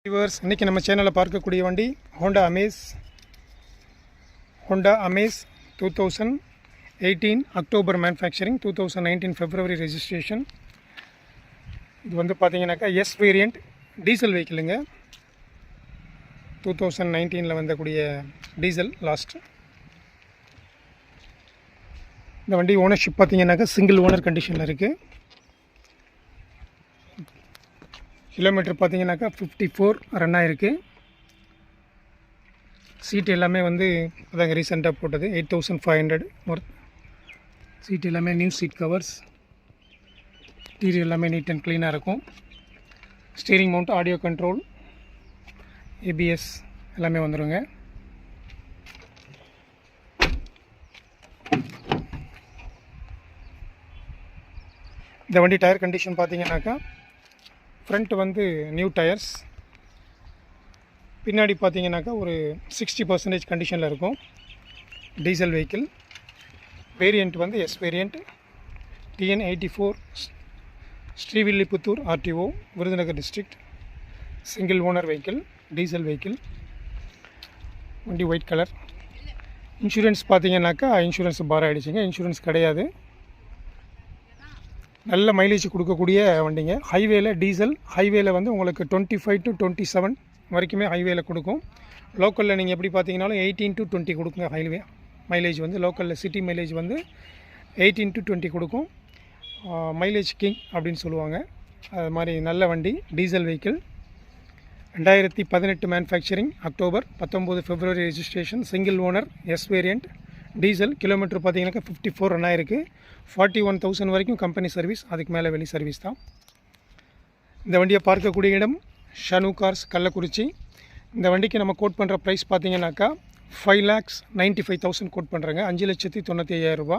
Viewers, இன்றைக்கி நம்ம சேனலில் பார்க்கக்கூடிய வண்டி Honda Amaze 2018 October manufacturing, 2019 February registration. இது வந்து பார்த்தீங்கன்னாக்கா எஸ் வேரியண்ட் டீசல் வெஹிக்கிளுங்க. 2019 வந்தக்கூடிய டீசல் லாஸ்ட். இந்த வண்டி ஓனர்ஷிப் பார்த்தீங்கன்னாக்கா சிங்கிள் ஓனர் கண்டிஷனில் இருக்குது. கிலோமீட்டர் பார்த்தீங்கன்னாக்கா 54 ரன் ஆகிருக்கு. சீட் எல்லாமே வந்து அதாங்க ரீசெண்டாக போட்டது 8500 ஒர்த். சீட் எல்லாமே நியூ சீட் கவர்ஸ். இன்டீரியர் எல்லாமே நீட் அண்ட் க்ளீனாக இருக்கும். Steering mount, audio control, ABS எல்லாமே வந்துடுங்க. இந்த வண்டி டயர் கண்டிஷன் பார்த்தீங்கன்னாக்கா ஃப்ரண்ட் வந்து நியூ டயர்ஸ், பின்னாடி பார்த்தீங்கன்னாக்கா ஒரு 60% கண்டிஷனில் இருக்கும். Diesel vehicle. வேரியண்ட் வந்து S variant, TN 84, Srivilliputhur RTO, Virudhunagar district. Single owner vehicle, diesel vehicle. வண்டி ஒயிட் கலர். இன்சூரன்ஸ் பார்த்தீங்கன்னாக்கா இன்சூரன்ஸ் பார் ஆகிடுச்சிங்க. இன்சூரன்ஸ் கிடையாது. நல்ல மைலேஜ் கொடுக்கக்கூடிய வண்டிங்க. ஹைவேல டீசல், ஹைவேல வந்து உங்களுக்கு 25 to 27 வரைக்குமே ஹைவேல கொடுக்கும். லோக்கலில் நீங்கள் எப்படி பார்த்தீங்கன்னாலும் 18 to 20 கொடுக்குங்க. ஹைவே மைலேஜ் வந்து லோக்கலில் சிட்டி மைலேஜ் வந்து 18 to 20 கொடுக்கும். மைலேஜ் கிங் அப்படின்னு சொல்லுவாங்க. அது மாதிரி நல்ல வண்டி, diesel vehicle. 2018 manufacturing, October 19 February registration, single owner, S variant, diesel. Kilometre பார்த்தீங்கன்னாக்கா 54 ரன் ஆகிருக்கு. 41,000 வரைக்கும் கம்பெனி சர்வீஸ், அதுக்கு மேலே வெளி சர்வீஸ் தான். இந்த வண்டியை பார்க்கக்கூடிய இடம் ஷனு கார்ஸ், கள்ளக்குறிச்சி. இந்த வண்டிக்கு நம்ம கோட் பண்ணுற ப்ரைஸ் பார்த்தீங்கன்னாக்கா 5,95,000 கோட் பண்ணுறேங்க. 5,95,000 ரூபா.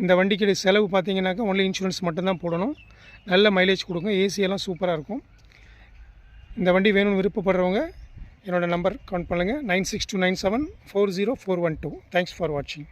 இந்த வண்டிக்கு செலவு பார்த்தீங்கன்னாக்கா ஒன்லி இன்சூரன்ஸ் மட்டும்தான் போடணும். நல்ல மைலேஜ் கொடுங்க. ஏசியெல்லாம் சூப்பராக இருக்கும். இந்த வண்டி வேணும்னு விருப்பப்படுறவங்க என்னோடய நம்பர் கான்ட் பண்ணுங்கள். 9629740412. தேங்க்ஸ் ஃபார் வாட்சிங்.